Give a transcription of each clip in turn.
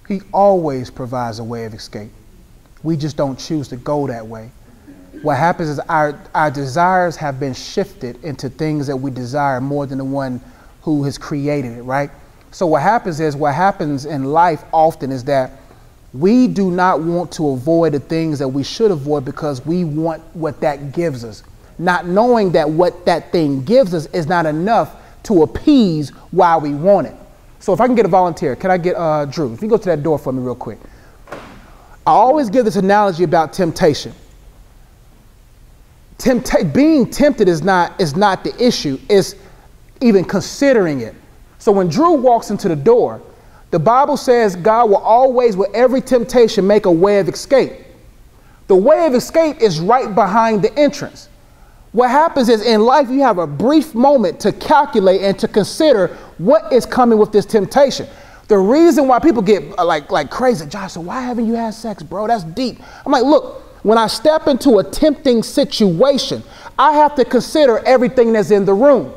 He always provides a way of escape. We just don't choose to go that way. What happens is our desires have been shifted into things that we desire more than the one who has created it, right? So what happens in life often is that we do not want to avoid the things that we should avoid because we want what that gives us, not knowing that what that thing gives us is not enough to appease why we want it. So if I can get a volunteer, can I get Drew? If you go to that door for me real quick. I always give this analogy about temptation. Being tempted is not the issue. It's even considering it. So when Drew walks into the door, the Bible says God will always, with every temptation, make a way of escape. The way of escape is right behind the entrance. What happens is in life, you have a brief moment to calculate and to consider what is coming with this temptation. The reason why people get like crazy, Josh, so why haven't you had sex, bro? That's deep. I'm like, look, when I step into a tempting situation, I have to consider everything that's in the room.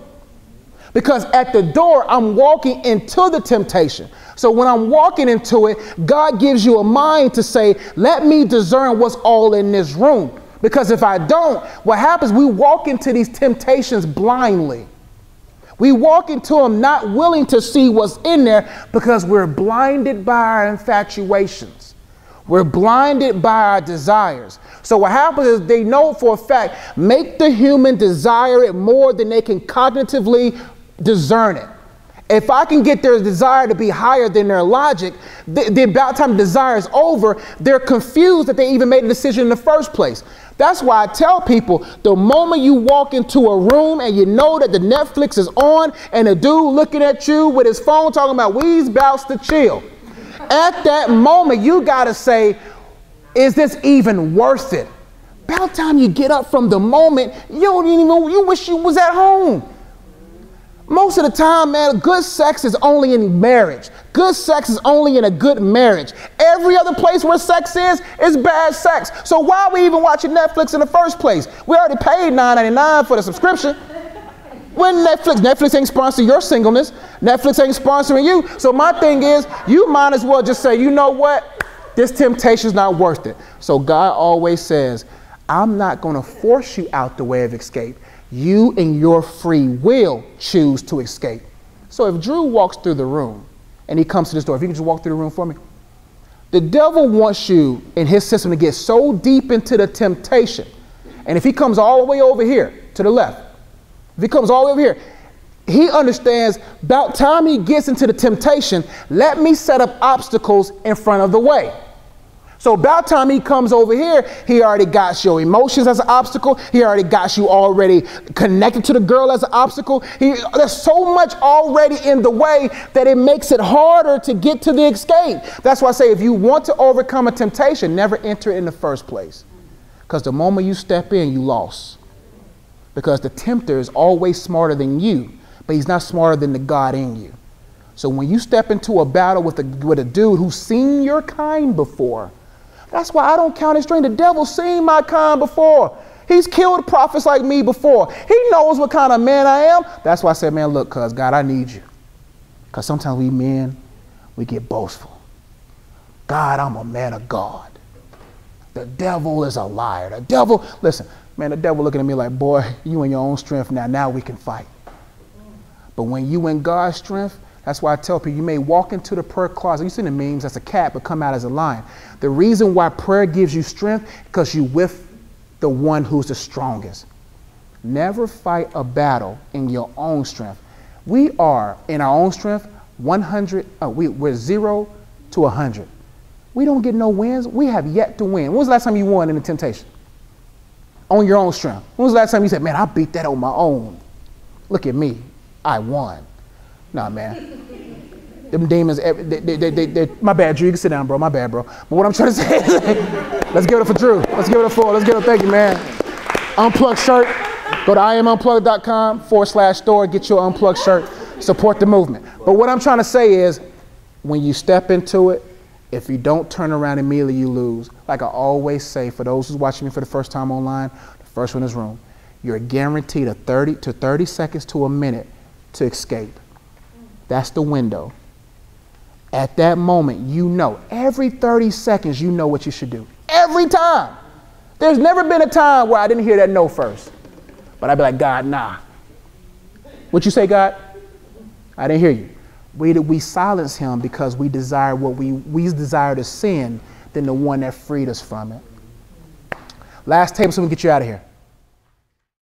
Because at the door, I'm walking into the temptation. So when I'm walking into it, God gives you a mind to say, let me discern what's all in this room. Because if I don't, what happens, we walk into these temptations blindly. We walk into them not willing to see what's in there because we're blinded by our infatuations. We're blinded by our desires. So what happens is they know for a fact, make the human desire it more than they can cognitively discern it. If I can get their desire to be higher than their logic, the about time desire is over, they're confused that they even made a decision in the first place. That's why I tell people, the moment you walk into a room and you know that the Netflix is on and a dude looking at you with his phone talking about we's bouts to chill. At that moment, you got to say, is this even worth it? About time you get up from the moment, you wish you was at home. Most of the time, man, good sex is only in marriage. Good sex is only in a good marriage. Every other place where sex is bad sex. So why are we even watching Netflix in the first place? We already paid $9.99 for the subscription. When Netflix ain't sponsoring your singleness. Netflix ain't sponsoring you. So my thing is, you might as well just say, you know what? This temptation's not worth it. So God always says, I'm not going to force you out the way of escape. You in your free will choose to escape. So if Drew walks through the room and he comes to this door, if you can just walk through the room for me. The devil wants you in his system to get so deep into the temptation. And if he comes all the way over here to the left, if he comes all the way over here, he understands about time he gets into the temptation, let me set up obstacles in front of the way. So about time he comes over here, he already got your emotions as an obstacle. He already got you already connected to the girl as an obstacle. There's so much already in the way that it makes it harder to get to the escape. That's why I say if you want to overcome a temptation, never enter it in the first place. Because the moment you step in, you lost. Because the tempter is always smarter than you, but he's not smarter than the God in you. So when you step into a battle with a dude who's seen your kind before, that's why I don't count it strange. The devil's seen my kind before. He's killed prophets like me before. He knows what kind of man I am. That's why I said, man, look, cuz God, I need you. Because sometimes we men, we get boastful. God, I'm a man of God. The devil is a liar. The devil, listen, man, the devil looking at me like, boy, you in your own strength now we can fight. But when you in God's strength, that's why I tell people you may walk into the prayer closet. You see the memes, that's a cat, but come out as a lion. The reason why prayer gives you strength, because you with the one who's the strongest. Never fight a battle in your own strength. We are, in our own strength, we're 0 to 100. We don't get no wins. We have yet to win. When was the last time you won in a temptation? On your own strength. When was the last time you said, man, I beat that on my own? Look at me. I won. Nah, man. Them demons, my bad, Drew. You can sit down, bro. My bad, bro. But what I'm trying to say is, let's give it up for Drew. Let's give it up for, let's give it up. Thank you, man. Unplugged shirt. Go to iamunplugged.com/store. Get your unplugged shirt. Support the movement. But what I'm trying to say is, when you step into it, if you don't turn around immediately, you lose. Like I always say, for those who's watching me for the first time online, the first one in this room, you're guaranteed 30 seconds to a minute to escape. That's the window. At that moment, you know, every 30 seconds, you know what you should do. Every time. There's never been a time where I didn't hear that no first. But I'd be like, God, nah. What you say, God? I didn't hear you. We silence him because we desire what we desire to sin than the one that freed us from it. Last table so we can get you out of here.